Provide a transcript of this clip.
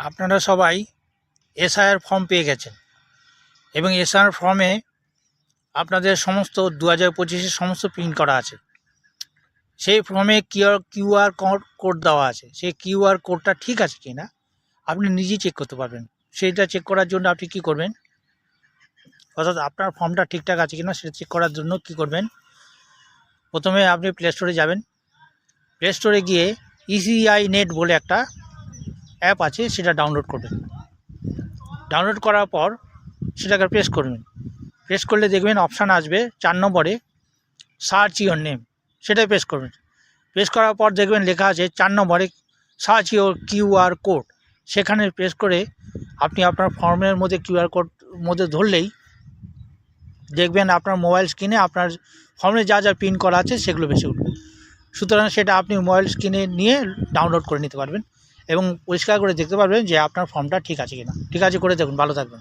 আপনারা সবাই SIR form পেয়ে গেছেন এবং এসআইআর ফর্মে আপনাদের সমস্ত 2025-এর সমস্ত প্রিন্ট করা আছে। সেই ফর্মে কিউআর কোড দেওয়া আছে। সেই কিউআর কোডটা ঠিক আছে কি না আপনি নিজেই চেক করতে পারবেন। সেইটা চেক করার জন্য আপনি কি করবেন, অর্থাৎ আপনার ফর্মটা ঠিকঠাক আছে কিনা সেটা চেক করার জন্য কি করবেন, প্রথমে আপনি প্লে স্টোরে যাবেন। প্লে স্টোরে গিয়ে ইসিআই নেট বলে একটা অ্যাপ আছে, সেটা ডাউনলোড করবেন। ডাউনলোড করার পর সেটাকে প্রেস করবেন। প্রেস করলে দেখবেন অপশান আসবে 4 নম্বরে সার্চ ইওর নেম, সেটাই প্রেস করবেন। প্রেস করার পর দেখবেন লেখা আছে 4 নম্বরে সার্চ ইওর কিউআর কোড। সেখানে প্রেস করে আপনি আপনার ফর্মের মধ্যে কিউআর কোড মধ্যে ধরলেই দেখবেন আপনার মোবাইল স্ক্রিনে আপনার ফর্মে যা যা প্রিন্ট করা আছে সেগুলো বেশি উঠবে। সুতরাং সেটা আপনি মোবাইল স্ক্রিনে নিয়ে ডাউনলোড করে নিতে পারবেন এবং পরিষ্কার করে দেখতে পারবেন যে আপনার ফর্মটা ঠিক আছে কিনা। ঠিক আছে, করে দেখুন। ভালো থাকবেন।